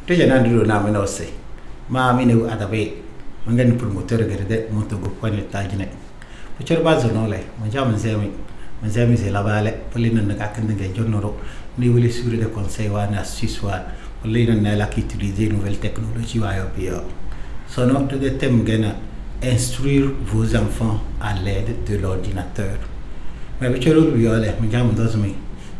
to je nan do na me no se ma mi ne adabe mangan promoteur gerde Montogo Point tajine to cer bazo no le mo jam zemi se la bale polina na ka kan de jonoro ni wuli sur de conseil wa na siswa polina na la qui utiliser nouvelle technologie wa yo bio sono to de thème gena instruire vos enfants à l'aide de l'ordinateur mais bi cer lu yo le mo jam dozmi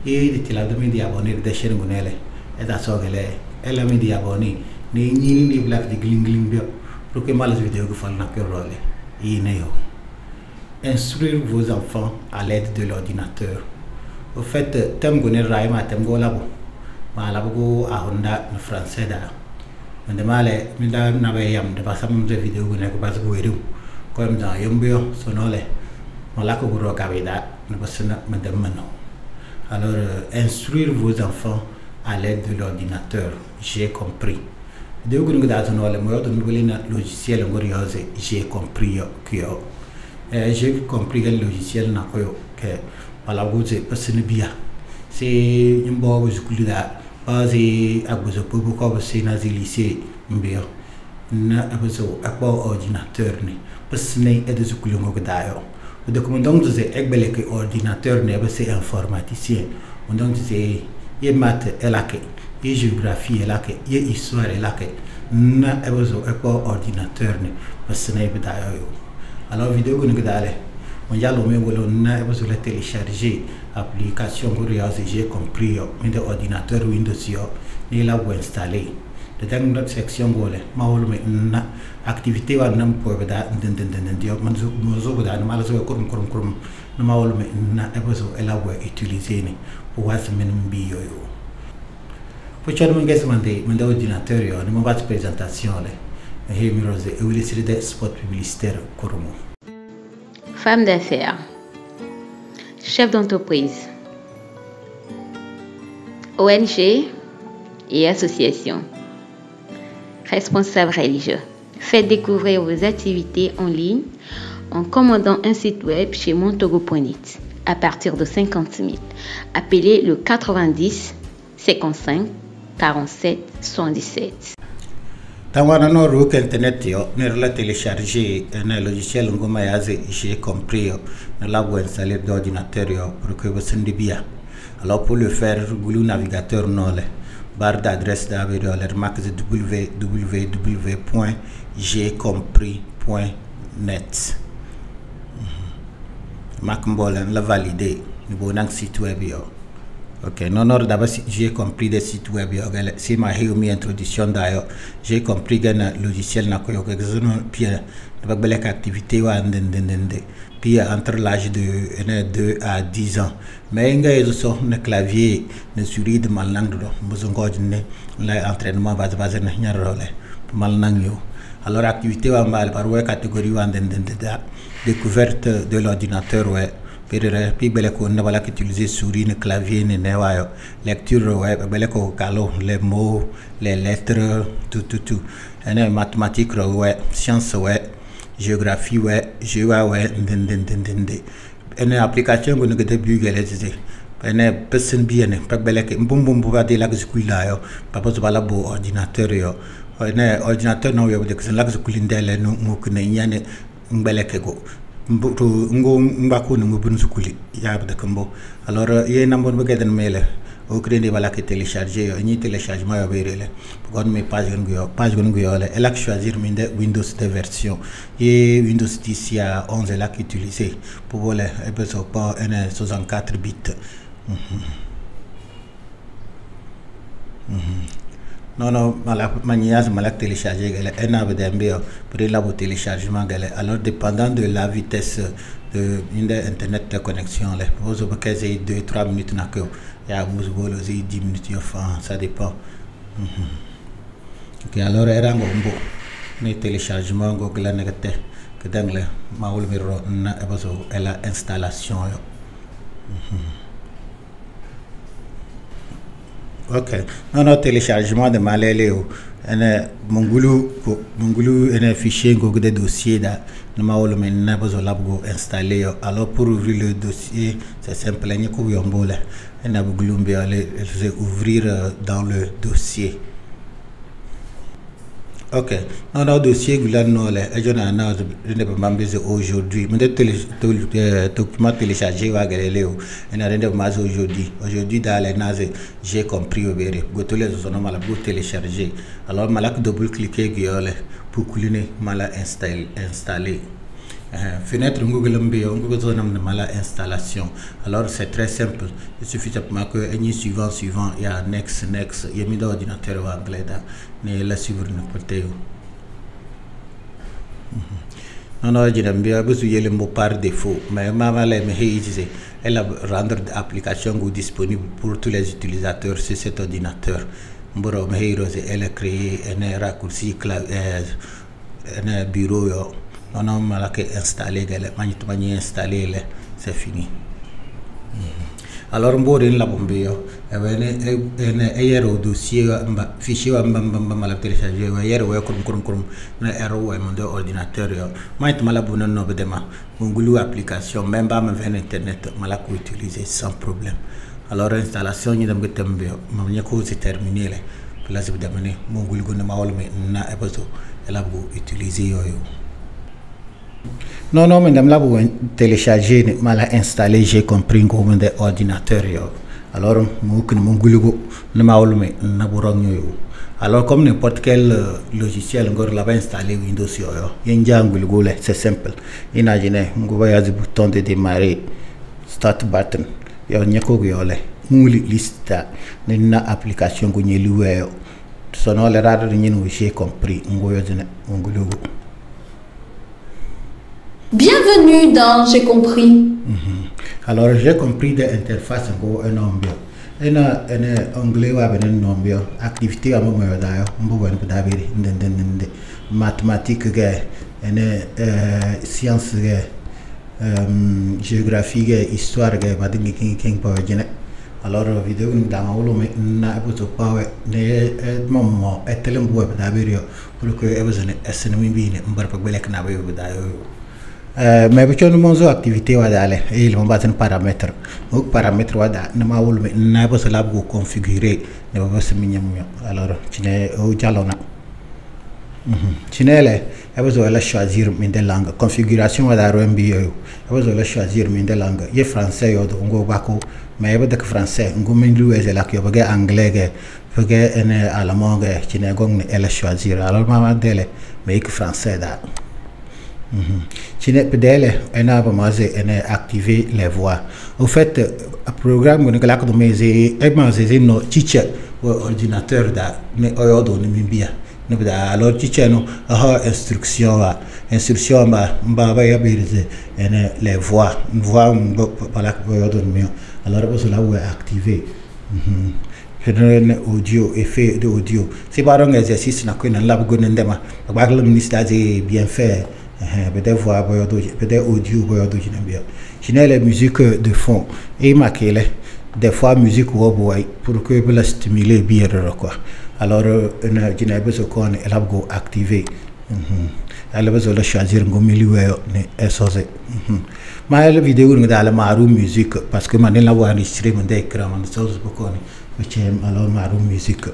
e di tilado mi di abonner de chaîne gunele e da sogele e la mi di abonner ni ni black di gling bio pour que mal vidéo que fal na que rôle inéo instruire vos enfants à l'aide de l'ordinateur au fait thème gonel raima thème go labo ma labo a honda en français da mais male mi da na be yam de pasam de vidéo gonel ko bas go wedu comme dans yombio sonole mala ko ro ka be da na pasna madame mano alors instruire vos enfants à l'aide de l'ordinateur j'ai compris de ko ngi da sonole mo yodo ngolina logiciel ngoriose j'ai compris que j'ai compris que le logiciel n'a pas que voilà vous êtes pas bien c'est une bonne chose là basé à vous pour beaucoup c'est dans les lycées bien na abaso akba ordinateur ni parce que est de ce que l'on d'ailleurs de comment donc c'est ekbele que ordinateur ne c'est informaticien donc c'est y maths et là que y géographie et là que y histoire et là que na abaso akba ordinateur ni parce que n'est d'ailleurs alors vidéo que nous allons on y a le même on a besoin de télécharger application curieuse j'ai compris mais de ordinateur Windows yo ni la vous installer de dans notre section gole ma wol me na activité wa nam po beda den dio man zo beda na mala zo kurum na ma wol me na besoin ela vous utiliser ni pour voir men bi yo pour chaque monde que man de ordinateur yo ni mo bat présentation le et mirose et vous laissez des spots publicitaires Koromo. Femme d'affaires, chef d'entreprise, ONG et association, responsable religieux. Faites découvrir vos activités en ligne en commandant un site web chez Montogo.net à partir de 50 000. Appelez le 90 55 47 77. Tawara no rook internet yo ne la télécharger un logiciel ngoma yaze j'ai compris ne la vous installer d'ordinateur yo pour que vous sende bien. Alors pour le faire goulou navigateur non le barre d'adresse d'abord le marque www.jcompris.net marque mbolen la valider ni bon site web yo. Ok, non, d'abord, j'ai compris des sites web. Si ma introduction d'ailleurs, j'ai compris que le logiciel n'a pas de activité puis entre l'âge de 2 à 10 ans. Mais il y a un clavier, une souris de mallang, l'entraînement va se baser sur mallang. Alors, activité par catégorie découverte de l'ordinateur. Puis belle ko na bala utiliser souris ne clavier ne newayo lecture web belle ko kalo les mots les lettres tout ene mathématiques ouais sciences ouais géographie ouais géo ouais ndende ene application go ne gete bugele tete ene person bien pas belle ke mbum ba de la skula yo papa so bala bo ordinateur yo ene ordinateur no yo de que la skulindele no mo ko ne nyane mbele ke go mbuto ngo mbako no mbun sukuli ya ba kambo alors ye nambo be gaden mele o crédit bala ke télécharger ni téléchargement yo berele pour me page gon yo la elak choisir minde Windows de version et Windows 10 ya 11 là qui utiliser pour voler et besoin pas un 64 bits non manias malak télécharger elle n'a pas d'embio pour la téléchargement alors dépendant de la vitesse de internet de connexion là vous avez 2-3 minutes na que ya vous voulez 10 minutes enfin ça dépend ok alors era ngombo ne téléchargement go la negate que dangle ma wol miro na ebaso la installation yo ok non téléchargement de malélé ene mongulu ene fichier go de dossier da ma wol men na besoin labgo installer alors pour ouvrir le dossier c'est simple ni ko yombola ene bugulum bi aller ouvrir dans le dossier Ok, non, non, dossier Goulan, et je n'ai pas m'embêté aujourd'hui. Mais le document téléchargé à Galéo, et n'a rien de mal aujourd'hui. Aujourd'hui, dans les nazes, j'ai compris au béré. Goto les zones mal télécharger. Alors, malak double-cliquer pour couler mal installé. Fenêtre Google MBO, Google Zone mal installation. Alors, c'est très simple. Il suffit simplement que suivant, il y a next, il y a mis d'ordinateur anglais dans. Ne la suivre na côté non non je n'aime bien besoin de le mot par défaut mais maman les me disait elle a rendre l'application disponible pour tous les utilisateurs sur cet ordinateur mboro me rose elle a créé un raccourci un bureau yo non mala que installer gale magni installer c'est fini. Alors mbori la bombeo yero dossier fichier mala télécharger yero kurum na error mon ordinateur yo mait mala bonan no bedema ngulu application même pas même internet mala ko utiliser sans problème. Alors installation ni dam getembe mam nyako c'est terminé le place de demander mon ngulu gona ma wolme na ebazo ela bo utiliser yo. Non, non, mais là, vous télécharger, mal installer, j'ai compris comment des ordinateurs. Alors, alors, comme n'importe quel logiciel, on l'a installé Windows, c'est simple. Imaginez, vous voyez le bouton de démarrer, start button, il y a une liste d'une application que vous avez. Sinon, les rares, j'ai compris. Bienvenue dans J'ai compris. Alors, j'ai compris de l'interface un nombre. Un anglais ou un nombre. Activité à mon d'ailleurs. Mathématiques, sciences, géographie, histoire, alors, vidéo dans le na ebuzo pawe ne momo etelem web da birio pour que ebuzone esnemi bine mbar pa belek na be da yo mais bi chonu monzo activité wa dale e il mo baten paramètre o paramètre wa da na ma wol na bo sala go configurer ne ba bas mi nyam alors cine o jalona cinele ebuzo la choisir min de langue configuration wa da rombi yo ebuzo la choisir min de langue ye français yo do ngo bako mais il y a français, il y a anglais, il y a allemand, il y a choisir. Alors, mais il y a français. Il y a activer les voix. Au fait, le programme que nous ordinateur alors instruction les voix alors cela est activé audio effet de audio c'est pas un exercice na ko na lab go ndema ba le ministre bien fait peut-être voix peut-être audio bien les musiques de fond et maquille des fois musique boy pour que la stimuler bien quoi alors je n'ai besoin qu'on elle go activer elle a besoin de choisir un milieu ne SOZ mais la vidéo nous dans la maru musique parce que maintenant la voix enregistrée mon écran on SOZ beaucoup mais alors maru musique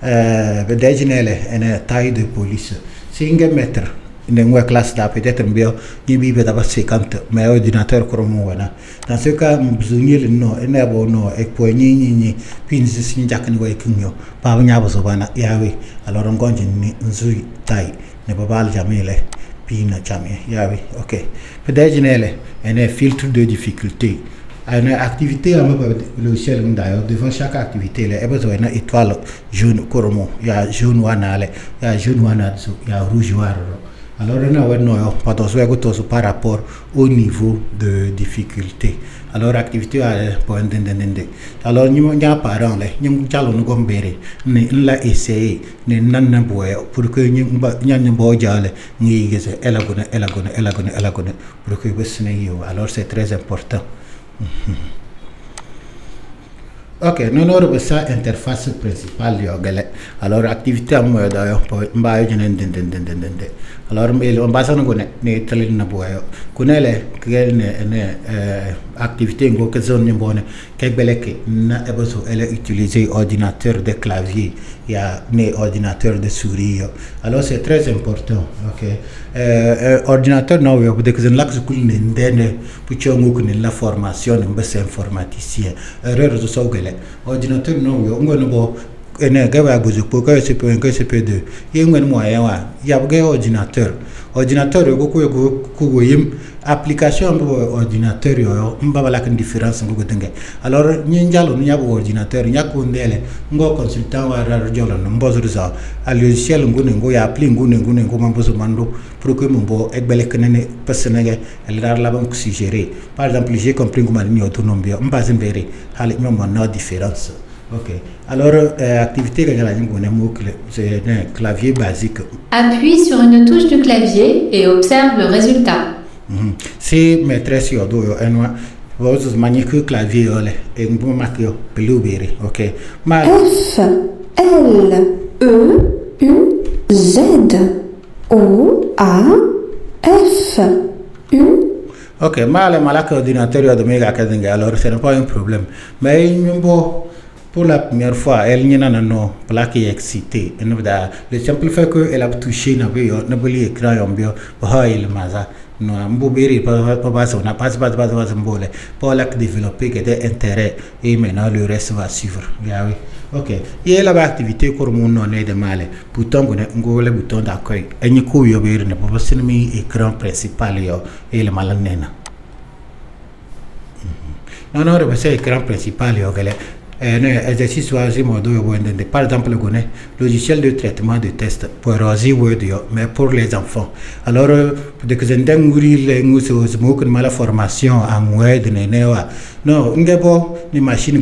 peut-être une taille de police 5 mètres une classe là peut-être bien ni bibe d'abord 50 mais ordinateur comme voilà dans ce cas besoin le non et ne bon non et point ni puis si jak ni way kinyo pa nya boso bana yawe alors on continue nzui taille ne pas parler jamais les pina jamais yawe ok peut-être un filtre de difficulté une activité à le ciel d'ailleurs devant chaque activité il y a besoin d'une étoile jaune cormo il y a jaune wanale il y a jaune wanazu il y a rouge waro. Alors, on a par rapport au niveau de difficulté. Alors, activité alors, nous avons parents, nous avons essayé, pour que nous alors, c'est très important. Ok, nous avons ça interface principale. Alors, activité à moi d'ailleurs, alors, on va s'en connaître, activité ngo que zone nyambone kebeleke na eboso elle utiliser ordinateur de clavier il y a né ordinateur de souris alors c'est très important OK ordinateur no yo de que zone lax kul ne ndene pucho ngoko ne la formation mbese informaticien erreur de sogele ordinateur no yo ngono bo ene gawa buzu ko ka CP1 ka CP2 yengwen moyen wa ya bge ordinateur yo ko yim application bo ordinateur yo mbaba la différence ngo tenge alors nyi njalo nya bo ordinateur nya ko ndele ngo consultant wa radiolo no mbozo za a logiciel ngo ya appli ngo mambozo mando pour que mon bo egbele kenene personne elle dar la banque suggérer par exemple j'ai compris comment ni autonomie mbase mbere hali mo na différence. OK. Alors, activité que c'est un clavier basique. Appuie sur une touche du clavier et observe le résultat. Si maîtresse yodo yo enwa vous manique clavier ole et vous marquez blueberry. OK. F L E U Z O A F U. OK, mal malak ordinateur yo de méga kadenga alors ce n'est pas un problème. Mais pour la première fois, elle n'y a non plaque excité. Le simple fait qu'elle a touché n'a pas écran en bio, il maza. No, mbobiri pas ça, on n'a pas mbole. Pour la développer qui était intérêt et maintenant le reste va suivre. Oui. OK. Il y a la activité pour mon nom de mal. Bouton on le bouton d'accueil. Et ni ko yo biri ne pas seulement écran principal yo et le malanena. Non, c'est l'écran principal yo gele. Exercice par exemple le logiciel de traitement de test pour Word mais pour les enfants alors de que la formation en Word non ni machine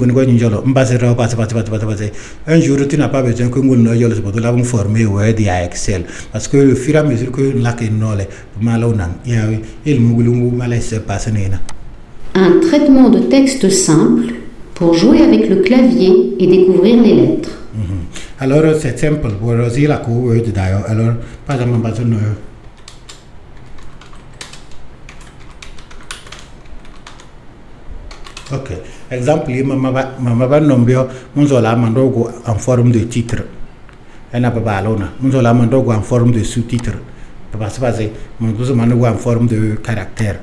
un jour tu n'as pas besoin que nous l'avons formé Word et Excel parce que au fur et à mesure que la Un traitement de texte simple pour jouer avec le clavier et découvrir les lettres. Alors, c'est simple. Pour la cour d'ailleurs. Alors, par exemple, OK. Exemple, maman va nommer Munzola Mandogo en forme de titre. Elle n'a pas ballona. Munzola Mandogo en forme de sous-titre. Parce que Munzola Mandogo en forme de caractère.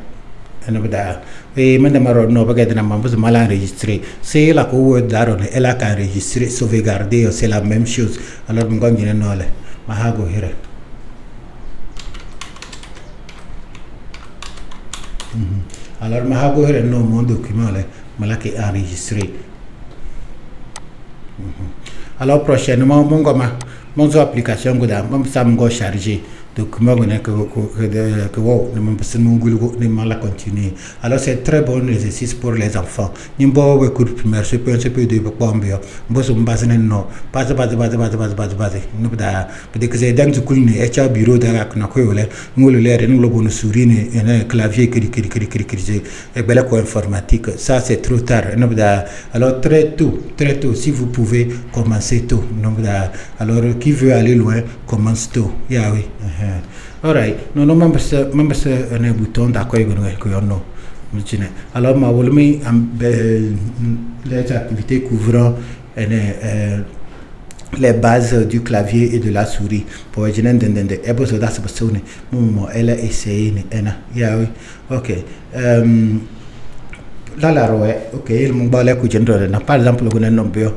Et maintenant, nous avons mal enregistré. C'est la cour d'Aaron, elle a enregistré, sauvegarder, c'est la même chose. Alors, nous avons dit non, Mahago Hire. Alors, Mahago Hire, non, mon document, malaki enregistré. Alors, prochainement, mon application, ça m'a chargé. document que la continuer. Alors c'est très bon exercice pour les enfants. Nimbo we cours primaire c'est peu de bombio. Boso mbazene no. Pas peut que c'est dans du coup ni echa bureau de la knakole. Ngolo lere ngolo bono surine et clavier et belle quoi informatique. Ça c'est trop tard. Alors très tôt si vous pouvez commencer tôt. Alors qui veut aller loin commence tôt. Yeah oui. Alright, non members un bouton d'accueil que non. Alors ma volumi les activités couvrant les bases du clavier et de la souris pour elle a essayé OK là la roue OK il m'a par exemple le nombre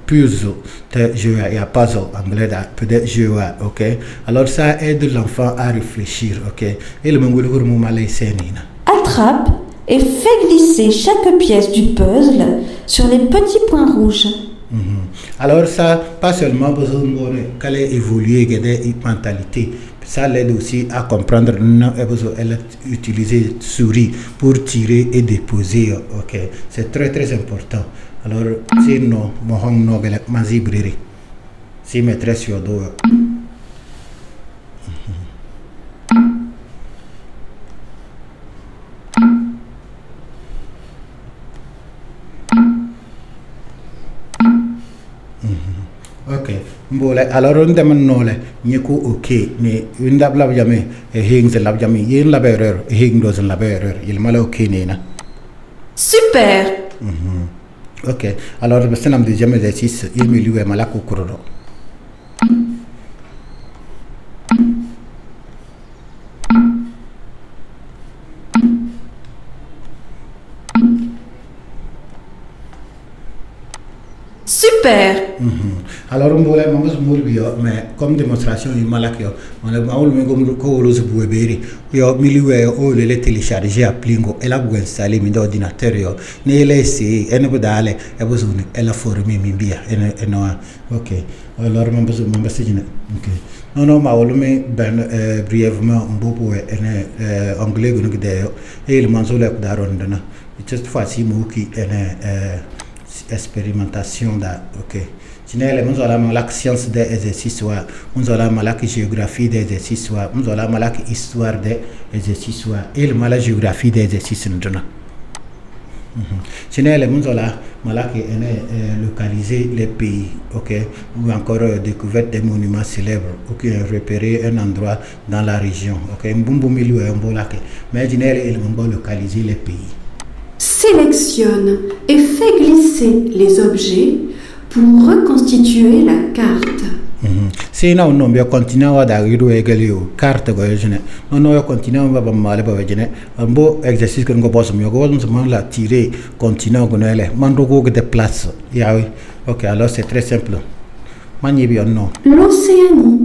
puzzle jeu et puzzle anglais peut-être jeu OK alors ça aide l'enfant à réfléchir OK et le mongol attrape et fait glisser chaque pièce du puzzle sur les petits points rouges. Alors ça pas seulement besoin qu'elle évoluer des mentalités, ça l'aide aussi à comprendre elle utiliser souris pour tirer et déposer OK c'est très important. Alors si non mohon no bele mazibriri si maîtresse sur dos Ok. Mbole alors on demande nole nyeko ok ne undab lab jame e hing ze lab jame yin lab erreur e hing do lab erreur il mala ok ne na. Super. Ok. Alors le senam deuxième exercice il me lui mala ko kurodo. Super. Alors on voulait mais comme démonstration il malak yo on a maul me gom ko lo se bueberi yo miliwe o le télécharger applingo et la bu installer mi ordinateur yo ne laisser en bodale e bozuni e la former mi bia e no ok alors mon besoin ok non maul me ben brièvement mbobo en anglais gonu de et il manzole ko darondana cette fois-ci mo ki expérimentation da ok tinele nous allons la science des exercices wa nous allons la géographie des exercices wa nous allons la histoire des exercices wa et la géographie des exercices ndona tinele nous allons la localiser les pays ok ou encore découverte des monuments célèbres ou repérer un endroit dans la région ok mbumbu milieu mbolake mais tinele il mbo localiser les pays. Sélectionne et fais glisser les objets pour reconstituer la carte. Si on bien continuer à regarder la carte on continue à mal un beau exercice que nous pouvons la tirer continuer à déplacer. Ok, alors c'est très simple. L'Océanie.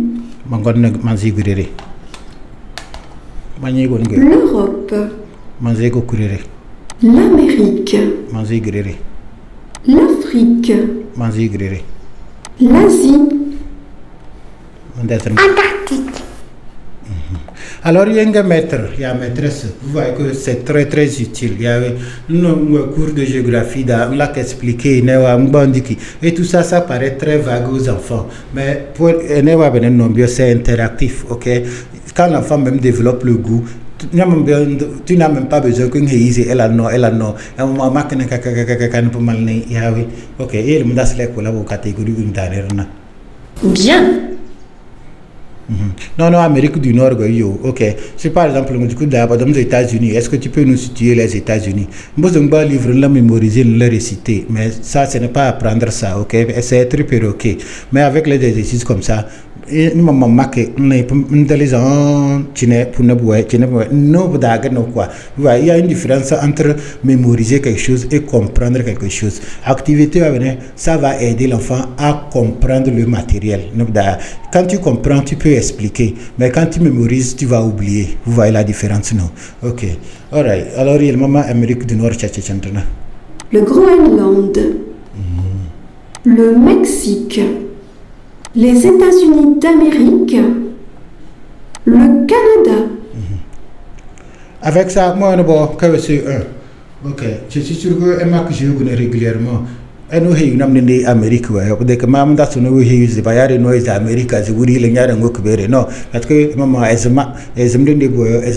L'Europe. L'Amérique. L'Afrique. L'Asie. Antarctique. Alors il y a un maître, il y a un maîtresse, vous voyez que c'est très utile. Il y a un cours de géographie, on l'a expliqué, et tout ça, ça paraît très vague aux enfants. Mais pour c'est interactif, ok? Quand l'enfant même développe le goût, tu n'as même pas besoin qu'une réise, elle a non, un moment ok, et le monde a la catégorie Bien. Non, Amérique du Nord, ok. C'est par exemple, du coup, aux États-Unis. Est-ce que tu peux nous situer les États-Unis? Moi, je vais livre, la mémoriser, la réciter. Mais ça, ce n'est pas apprendre ça, ok? C'est être ok. Mais avec les exercices comme ça, il y a une différence entre mémoriser quelque chose et comprendre quelque chose. Activité, ça va aider l'enfant à comprendre le matériel. Quand tu comprends, tu peux expliquer. Mais quand tu mémorises, tu vas oublier. Vous voyez la différence, non? Ok. Alright. Alors, il y a le moment Amérique du Nord, le Groenland. Le Mexique. Les États-Unis d'Amérique, le Canada. Avec ça, moi, c'est un. Ok, je suis sûr que Emma que je connais régulièrement. Et nous, nous sommes en Amérique. Dès que maman a sonné, nous sommes en Amérique. Non, parce que maman, elles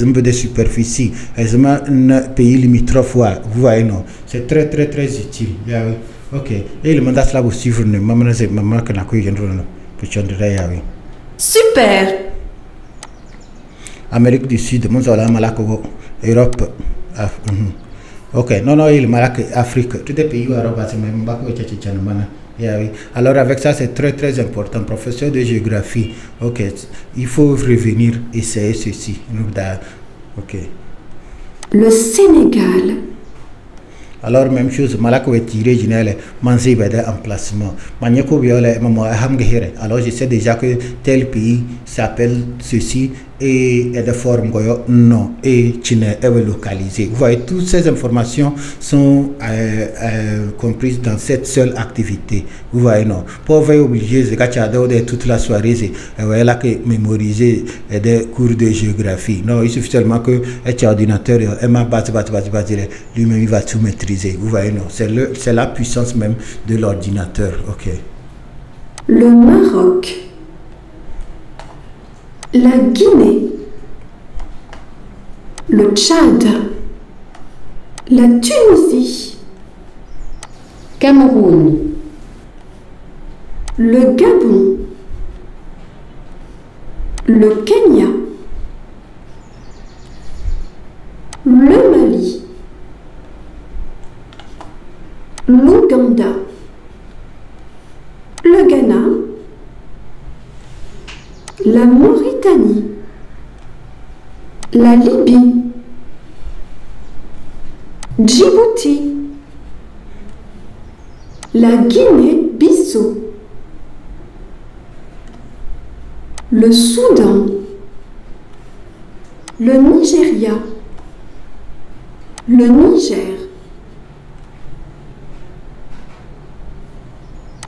ont des superficies, elles ont un pays limitrophe. Vous voyez, non, c'est très utile. Ok, et le mandat là vous suivre, maman, c'est maman qui n'a Super. Amérique du Sud, Malako, Europe. Ok, non, il Malak, Afrique, tous les pays arabes, alors avec ça, c'est très important. Professeur de géographie, ok, il faut revenir essayer ceci. Ok. Le Sénégal. Alors même chose, malako est tiré général, manger emplacement. Alors je sais déjà que tel pays s'appelle ceci et est de forme non et Chine est localisé. Vous voyez, toutes ces informations sont comprises dans cette seule activité. Vous voyez, non. Pour vous obliger de toute la soirée, là que mémoriser des cours de géographie. Non, il suffit seulement que un ordinateur lui-même il va tout maîtriser. Vous voyez, non. C'est la puissance même de l'ordinateur. Ok. Le Maroc. La Guinée, le Tchad, la Tunisie, Cameroun, le Gabon, le Kenya, le Mali, l'Ouganda, le Ghana, la Mauritanie, la Libye, Djibouti, la Guinée-Bissau, le Soudan, le Nigeria, le Niger,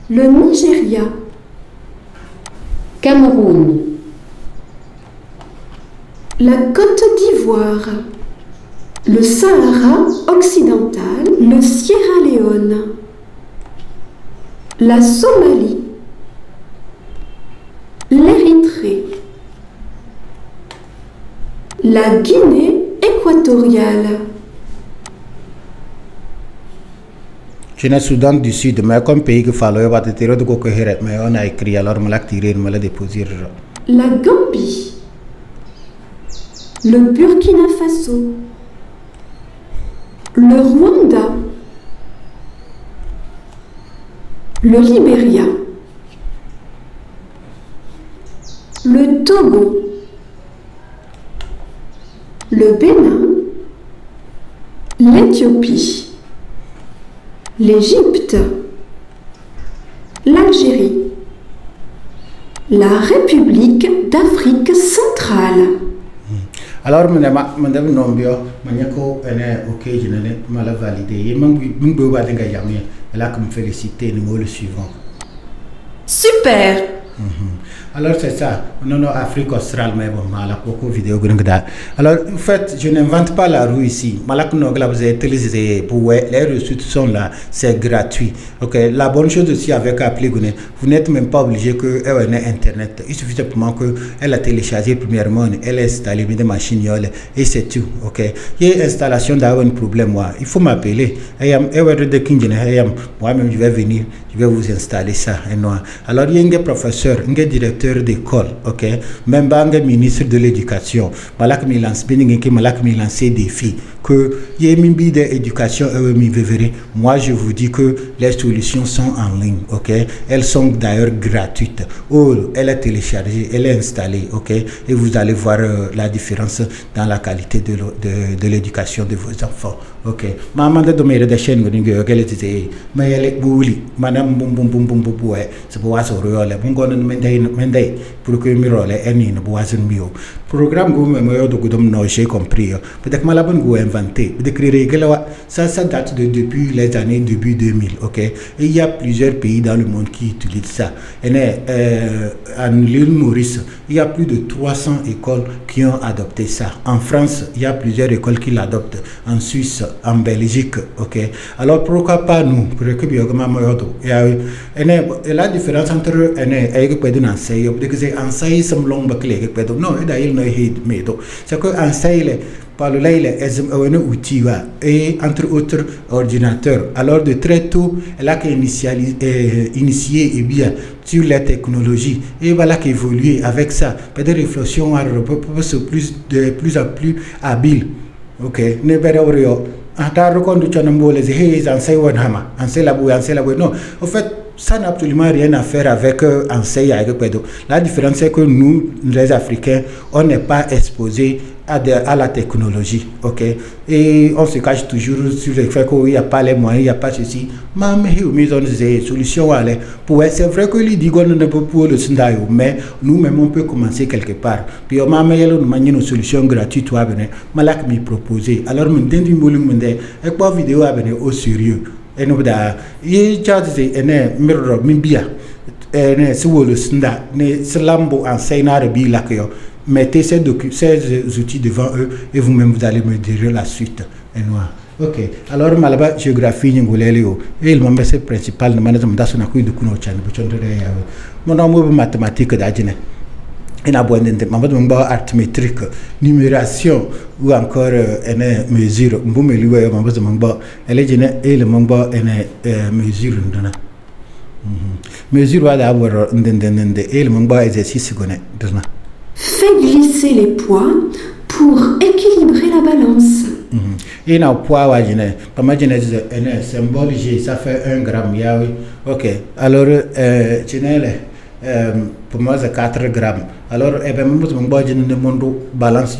le Nigeria, Cameroun, la Côte d'Ivoire, le Sahara occidental, le Sierra Leone, la Somalie, l'Érythrée, la Guinée équatoriale. Je suis Soudan du Sud, mais comme pays que fallait pas te tirer de quoi mais on a écrit alors me l'a tiré, me l'a déposé. La Gambie, le Burkina Faso, le Rwanda, le Libéria, le Togo, le Bénin, l'Éthiopie, l'Égypte, l'Algérie, la République d'Afrique centrale. Alors, madame Nombio, Maniako, elle est ok, je n'ai mal validé. Et même elle a comme félicité le mot le suivant. Super! Alors c'est ça, non, Afrique australe, mais bon, malak beaucoup vidéo. Alors en fait, je n'invente pas la roue ici. Malak vous avez utilisé pour les ressources sont là, c'est gratuit. Ok, la bonne chose aussi avec appli, vous n'êtes même pas obligé que elle ait internet. Il suffit simplement que elle a téléchargé premièrement, elle a installé des machines et c'est tout. Ok, il y a installation d'avoir un problème moi, il faut m'appeler. Moi-même je vais venir, je vais vous installer ça. Alors il y a un professeur, un directeur d'école, ok, même un ministre de l'éducation, malak mi lance des défis que y a une d'éducation moi je vous dis que les solutions sont en ligne, ok, elles sont d'ailleurs gratuites. Oh, elle est téléchargée, elle est installée, ok, et vous allez voir la différence dans la qualité de l'éducation de vos enfants, ok. Maman de dominer des chaînes qu'elle était mais elle est bouli madame c'est pour ça pour que mirole eni no boazen mio programme go me do godom no j'ai compris peut-être malabon go inventé de créer ça date de depuis les années début 2000, ok, et il y a plusieurs pays dans le monde qui utilisent ça. Et en l'île Maurice il y a plus de 300 écoles qui ont adopté ça. En France il y a plusieurs écoles qui l'adoptent, en Suisse, en Belgique, ok. Alors pourquoi pas nous pour que biogama moyodo et la différence entre enseigne semblons baclé que non et d'ailleurs no hit medo c'est que enseigne par le laïle un outil et entre autres ordinateurs. Alors de très tôt elle a initié et bien sur les technologies et voilà qu'évoluer avec ça pas de réflexion de plus en plus habile, ok, ne berorio ata recondu chonambole ze enseigne hama enseigne la boue non en fait ça n'a absolument rien à faire avec enseigne avec pédo. La différence c'est que nous les Africains on n'est pas exposés à la technologie, ok, et on se cache toujours sur le fait qu'il n'y a pas les moyens, il n'y a pas ceci. Mais on des solutions pour c'est vrai que les digon ne peut pas le sendayo, mais nous-mêmes on peut commencer quelque part. Puis on m'a mis une solution gratuite à venir, malak m'y proposer. Alors mon dernier volume et quoi vidéo à venir au sérieux. Et nous da y charge ene mirro mimbia ene suwolo senda ne slambo enseignant bi lakyo. Mettez ces outils devant eux et vous-même vous allez me dire la suite. Et noir. Ok. Alors malaba géographie ngoleleo et le membre principal de management d'asuna ku de kuno chan bu chondre ya. Mon amour mathématique d'ajine. Il a besoin de arithmétique, numération ou encore une mesure. Elle est et le membre une mesure. Mesure d'abord et le monde exercice connaît. Fais glisser les poids pour équilibrer la balance. Et dans poids wajine, comme un symbole G, ça fait 1 gramme yaoui. Ok. Alors pour moi c'est 4 grammes. Alors balance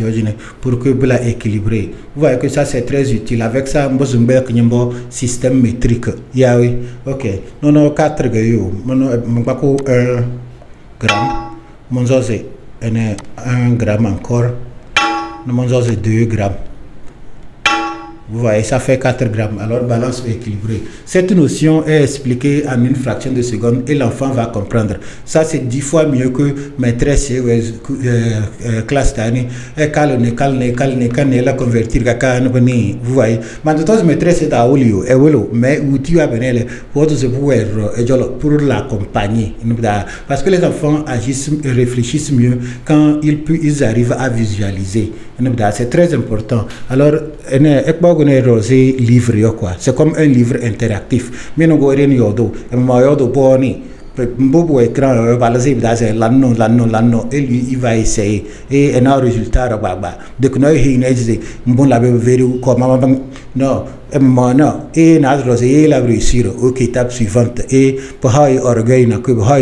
pour que la équilibrer. Vous voyez que ça c'est très utile. Avec ça, on a un système métrique. Yaoui. Ok. Non 4 gayo. Mon 1 gramme. Mon c'est 1 gramme encore. Mon c'est 2 grammes. Vous voyez, ça fait 4 grammes. Alors, balance équilibrée. Cette notion est expliquée en une fraction de seconde et l'enfant va comprendre. Ça, c'est 10 fois mieux que maîtresse classe d'année. Calne, la convertir. Vous voyez, maintenant, maîtresse est à Olio, mais où tu as besoin pour l'accompagner. Parce que les enfants agissent et réfléchissent mieux quand ils arrivent à visualiser. C'est très important. Alors, livre quoi, c'est comme un livre interactif. Mais nous avons écran, et lui il va essayer et un résultat dès que nous non et la réussir. Ok, étape suivante et pour orgueil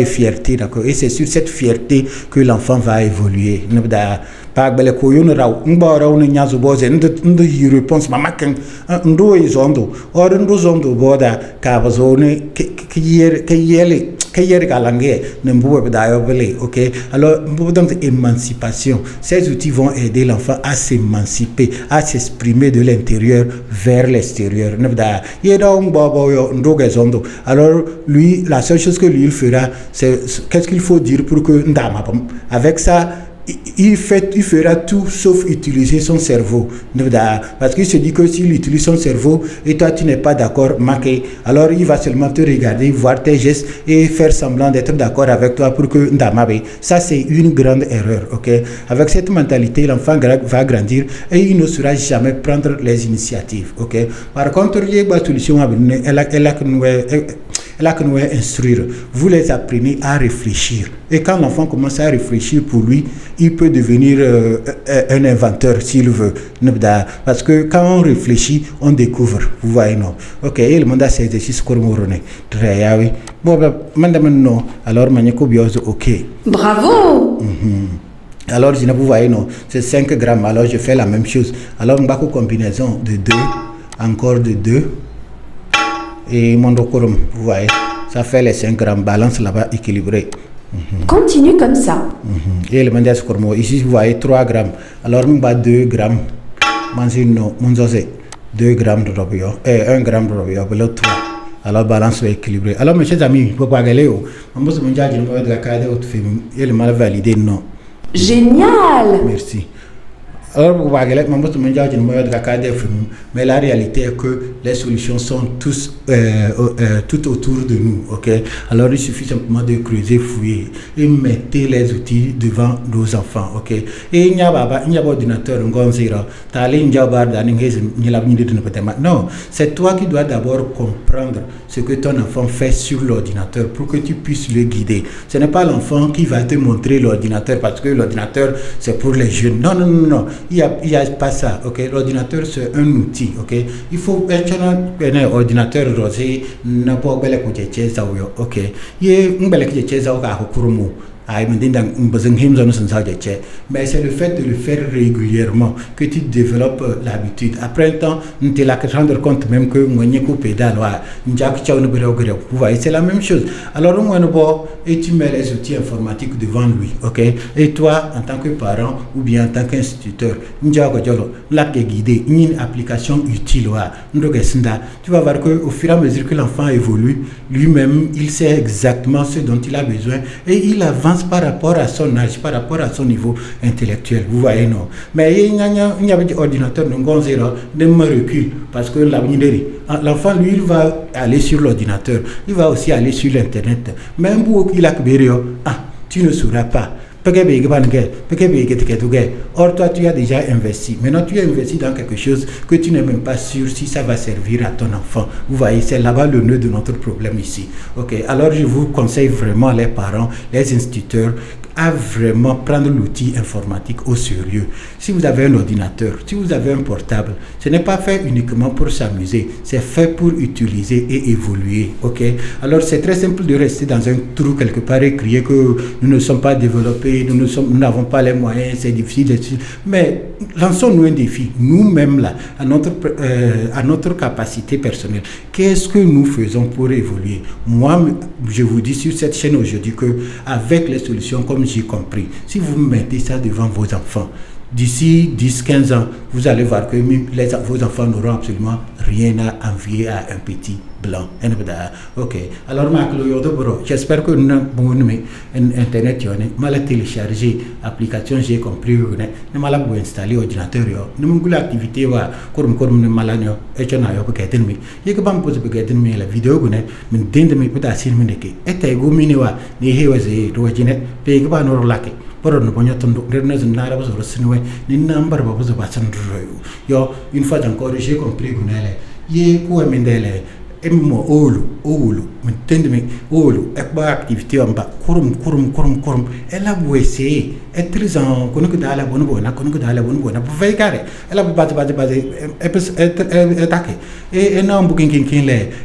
et fierté et c'est sur cette fierté que l'enfant va évoluer. Par belle coyon raw mbara on nyazo boze ndo réponse mama kan ndo izondo or ndo zondo boda ka bazone kayere kalange nembo bedayo bele. Ok, alors donc émancipation, ces outils vont aider l'enfant à s'émanciper, à s'exprimer de l'intérieur vers l'extérieur. Alors lui, la seule chose que lui il fera, c'est qu'est-ce qu'il faut dire pour que avec ça il fera tout sauf utiliser son cerveau. Parce qu'il se dit que s'il utilise son cerveau et toi tu n'es pas d'accord, alors il va seulement te regarder, voir tes gestes et faire semblant d'être d'accord avec toi pour que ça c'est une grande erreur. Ok, avec cette mentalité l'enfant va grandir et il ne saura jamais prendre les initiatives. Ok, par contre il y a une solution là que nous instruire. Vous les apprenez à réfléchir. Et quand l'enfant commence à réfléchir pour lui, il peut devenir un inventeur s'il veut. Parce que quand on réfléchit, on découvre. Vous voyez, non? Ok, et le monde a ses exercices cormoronnés. Très oui. Bon, non. Alors, ok. Bravo! Alors, vous voyez, non, c'est 5 grammes. Alors, je fais la même chose. Alors, on va combinaison de 2, encore de 2. Et mon recorum, vous voyez, ça fait les 5 grammes, balance là-bas équilibré. Continue comme ça. Et le mandat cormo, ici vous voyez 3 grammes. Alors on va 2 grammes. Manzino, monzose, 2 grammes de robio, et 1 gramme de robio, l'autre 3. Alors balance équilibré. Alors mes chers amis, vous pouvez aller où? On peut se manger à de la carte de film. Et le mal validé, non. Génial! Merci. Alors, vous voyez, mais la réalité est que les solutions sont tout autour de nous. Ok, alors il suffit simplement de creuser, fouiller et mettre les outils devant nos enfants. Ok, et il n'y a pas d'ordinateur, non, c'est toi qui dois d'abord comprendre ce que ton enfant fait sur l'ordinateur pour que tu puisses le guider. Ce n'est pas l'enfant qui va te montrer l'ordinateur parce que l'ordinateur c'est pour les jeunes. Non, non, non, non. Il y a pas ça. Ok, l'ordinateur c'est un outil. Ok, il faut un ordinateur rosé n'a pas belle que tu ok, il y a une belle que tu mais c'est le fait de le faire régulièrement que tu développes l'habitude. Après le temps, tu te rends compte même que vous voyez, c'est la même chose. Alors et tu mets les outils informatiques devant lui, ok, et toi en tant que parent ou bien en tant qu'instituteur, guider une application utile, tu vas voir que au fur et à mesure que l'enfant évolue, lui-même il sait exactement ce dont il a besoin et il avance par rapport à son âge, par rapport à son niveau intellectuel. Vous voyez, non? Mais il y a un ordinateur, ne me recule parce que l'enfant, lui, il va aller sur l'ordinateur, il va aussi aller sur l'internet. Même pour qu'il a tu ne sauras pas. Or, toi, tu as déjà investi. Maintenant, tu as investi dans quelque chose que tu n'es même pas sûr si ça va servir à ton enfant. Vous voyez, c'est là-bas le nœud de notre problème ici. Ok, alors je vous conseille vraiment, les parents, les instituteurs, à vraiment prendre l'outil informatique au sérieux. Si vous avez un ordinateur, si vous avez un portable, ce n'est pas fait uniquement pour s'amuser, c'est fait pour utiliser et évoluer. Ok, alors c'est très simple de rester dans un trou quelque part et crier que nous ne sommes pas développés, nous n'avons pas les moyens, c'est difficile, mais lançons-nous un défi, nous-mêmes là, à notre capacité personnelle. Qu'est-ce que nous faisons pour évoluer? Moi, je vous dis sur cette chaîne aujourd'hui que avec les solutions comme j'ai compris, si vous mettez ça devant vos enfants, d'ici 10-15 ans, vous allez voir que vos enfants n'auront absolument rien à envier à un petit blanc. Ok, alors j'espère que nous avons internet, nous allons télécharger l'application, j'ai compris, nous allons installer l'ordinateur, nous allons l'activité, nous allons la vidéo, une fois encore, j'ai compris activité en bas, elle a beau essayer, être très en connaît que dans la bonne pour faire carré, elle a attaqué, et elle a un booking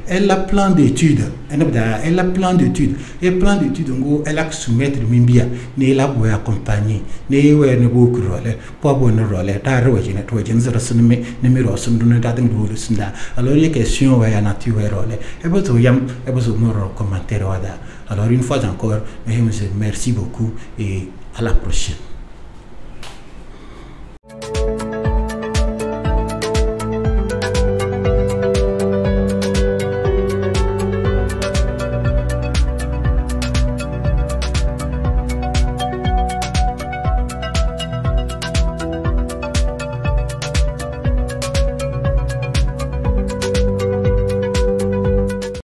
elle a plein d'études, elle a plein d'études, et plein d'études, elle a soumettre Mimbia, ne la beau accompagner, ne ouais ne beau rôle, pas bon rôle, t'as rejoint, numéro, alors il y a question, ouais, nature. Et commentaire. Alors une fois encore, merci beaucoup et à la prochaine.